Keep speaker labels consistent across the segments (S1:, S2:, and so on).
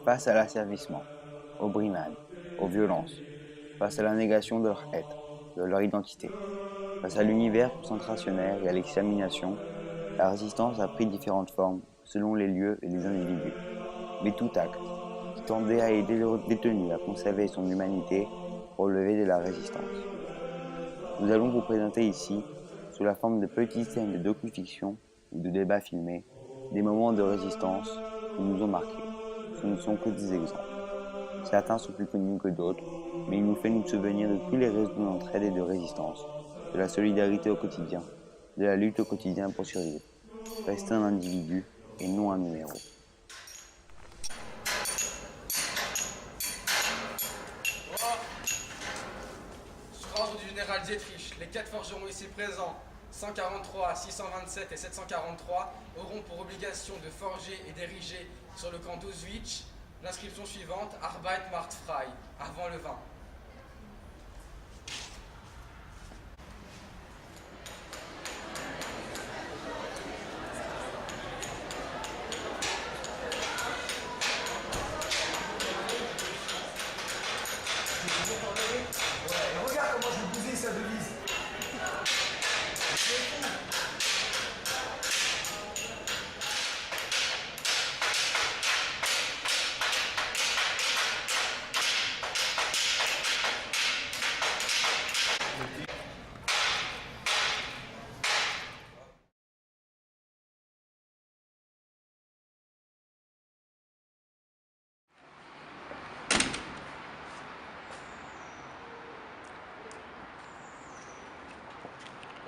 S1: face à l'asservissement, aux brimades, aux violences, face à la négation de leur être, de leur identité, face à l'univers concentrationnaire et à l'extermination, la résistance a pris différentes formes selon les lieux et les individus. Mais tout acte qui tendait à aider le détenu à conserver son humanité relevait de la résistance. Nous allons vous présenter ici, sous la forme de petites scènes de docu-fiction ou de débats filmés, des moments de résistance qui nous ont marqués. Ce ne sont que des exemples. Certains sont plus connus que d'autres, mais il nous fait nous souvenir de tous les réseaux d'entraide et de résistance, de la solidarité au quotidien, de la lutte au quotidien pour survivre. Rester un individu et non un numéro.
S2: Sur ordre du général Dietrich, les 4 forgerons ici présents, 143, 627 et 743, auront pour obligation de forger et d'ériger sur le camp d'Auschwitz l'inscription suivante, Arbeit macht frei, avant le 20.
S3: Regarde comment je bousille sa devise.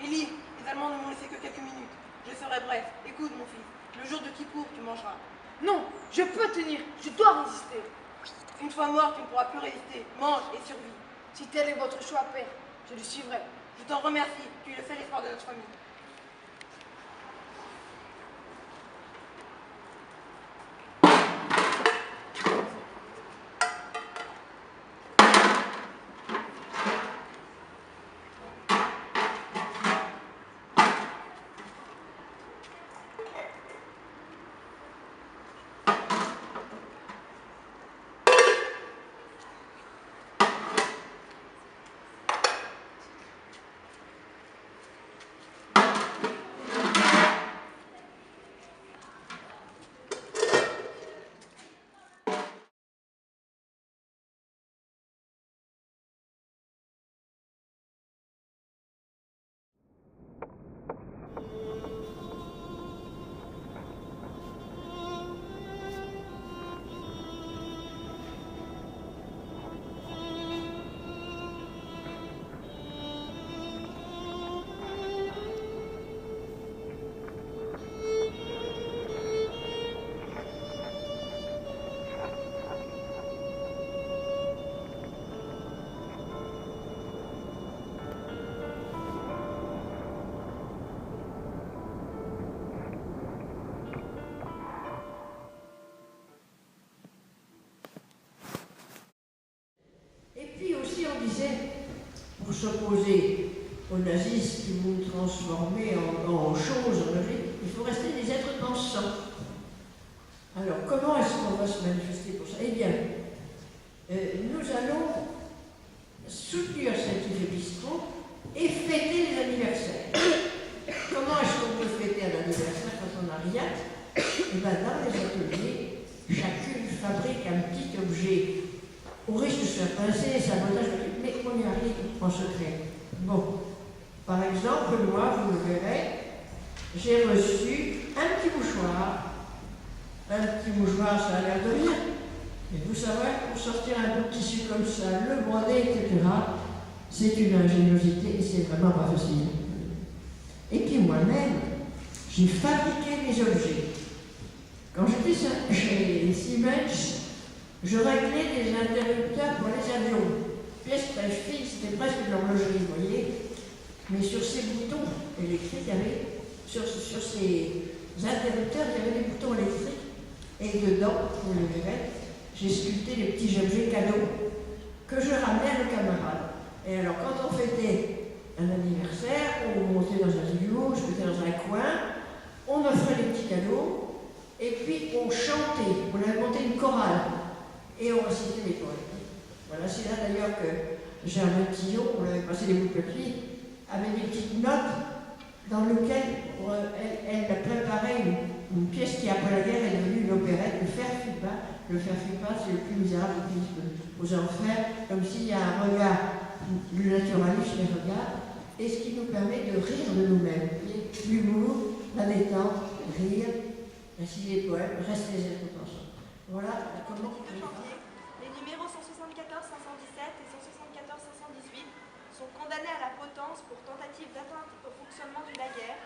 S4: Élie, les Allemands ne m'ont laissé que quelques minutes. Je serai bref. Écoute, mon fils, le jour de Kippour, tu mangeras.
S5: Non, je peux tenir, je dois résister.
S4: Une fois mort, tu ne pourras plus résister. Mange et survis.
S5: Si tel est votre choix, père, je le suivrai.
S4: Je t'en remercie. Tu es le seul espoir de notre famille.
S6: Pour s'opposer aux nazistes qui vont nous transformer en choses, il faut rester des êtres pensants. Alors, comment est-ce qu'on va se manifester pour ça? Eh bien, nous allons soutenir cet bistrot et fêter les anniversaires. Comment est-ce qu'on peut fêter un anniversaire quand on n'a rien? Eh bien, dans les ateliers, chacune fabrique un petit objet au risque de se faire pincer, sabotage, mais on y arrive en secret. Bon, par exemple, moi, vous le verrez, j'ai reçu un petit mouchoir. Un petit mouchoir, ça a l'air de rien. Mais vous savez, pour sortir un bout de tissu comme ça, le broder, etc., c'est une ingéniosité et c'est vraiment pas facile. Et puis moi-même, j'ai fabriqué mes objets. Quand j'étais chez Siemens, je réglais des interrupteurs pour les avions. Pièce très fine, c'était presque de l'horlogerie, vous voyez. Mais sur ces boutons électriques, sur ces interrupteurs, il y avait des boutons électriques. Et dedans, vous le verrez, j'ai sculpté des petits objets cadeaux que je ramenais à nos camarades. Et alors, quand on fêtait un anniversaire, on montait dans un studio, je mettais dans un coin, on offrait des petits cadeaux, et puis on chantait. On avait monté une chorale. et on récitait les poèmes. Voilà, c'est là d'ailleurs que Germaine Tillon, on l'avait passé des bouts de papier, avait des petites notes dans lesquelles elle a préparé une pièce qui après la guerre est devenue une opérette, le Fer Fupa. Le Fer Fupa, c'est le plus misérable qui aux enfers, comme s'il y a un regard, le naturalisme les regards, et ce qui nous permet de rire de nous-mêmes. L'humour, la détente, rire, réciter les poèmes, rester les êtres pensants. Voilà comment on peut faire.
S7: Les numéros 174, 517 et 174, 518 sont condamnés à la potence pour tentative d'atteinte au fonctionnement du laguerre,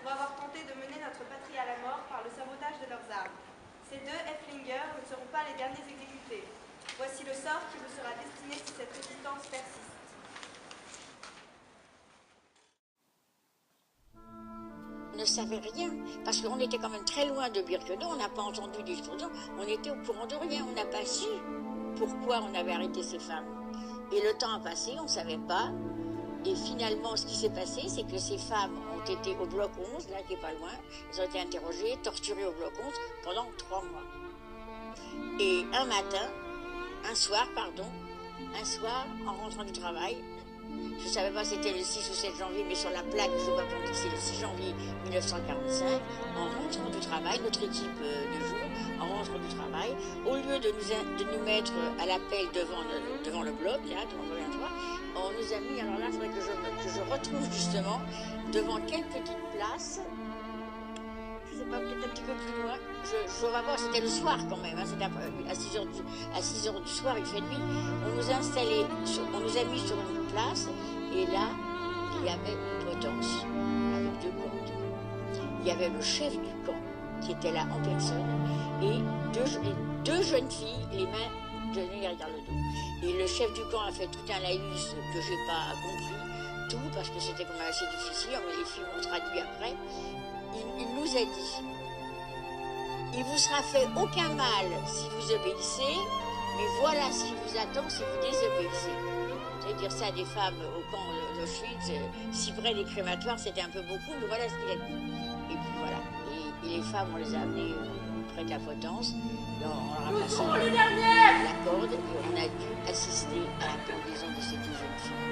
S7: pour avoir tenté de mener notre patrie à la mort par le sabotage de leurs armes. Ces deux Hefflinger ne seront pas les derniers exécutés. Voici le sort qui vous sera destiné si cette résistance persiste.
S8: On ne savait rien, parce qu'on était quand même très loin de Birkenau, on n'a pas entendu d'explosion, on était au courant de rien, on n'a pas su pourquoi on avait arrêté ces femmes. Et le temps a passé, on ne savait pas, et finalement ce qui s'est passé, c'est que ces femmes ont été au bloc 11, là qui est pas loin, elles ont été interrogées, torturées au bloc 11 pendant 3 mois. Et un soir, en rentrant du travail, je ne savais pas si c'était le 6 ou 7 janvier, mais sur la plaque, je vois qu'on dit que c'est le 6 janvier 1945. En rentrant du travail, notre équipe de jour, en rentrant du travail, au lieu de nous mettre à l'appel devant le bloc, là, devant le 23, on nous a mis, alors là, il faudrait que je retrouve justement, devant quelle petite place, je ne sais pas, peut-être un petit peu plus loin, je vais voir, c'était le soir quand même, hein, c'était à 6 heures du soir, il fait nuit, on nous a mis sur une place, et là, il y avait une potence, avec 2 cordes. Il y avait le chef du camp, qui était là en personne, et deux jeunes filles, les mains données derrière le dos. Et le chef du camp a fait tout un laïus que je n'ai pas compris, tout, parce que c'était quand même assez difficile, mais les filles m'ont traduit après. Il nous a dit, il vous sera fait aucun mal si vous obéissez, mais voilà ce qui vous attend si vous désobéissez. Dire ça à des femmes au camp d'Auschwitz, si près des crématoires, c'était un peu beaucoup, mais voilà ce qu'il a dit. Et puis voilà. Et les femmes, on les a amenées près de la potence, on leur a passé la corde et on a dû assister à la pendaison de ces 2 jeunes filles.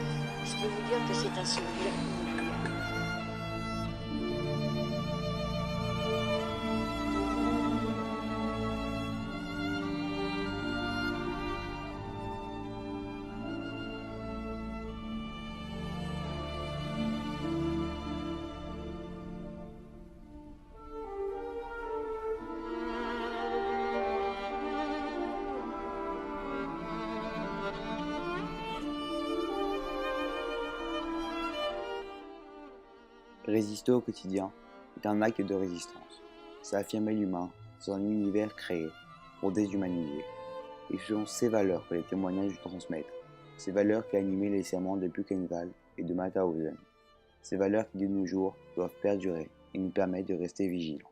S8: Je peux vous dire que c'est un souvenir inoubliable.
S1: Résister au quotidien est un acte de résistance. C'est affirmer l'humain dans un univers créé pour déshumaniser. Et ce sont ces valeurs que les témoignages lui transmettent, ces valeurs qui animaient les serments de Buchenwald et de Mauthausen, ces valeurs qui de nos jours doivent perdurer et nous permettent de rester vigilants.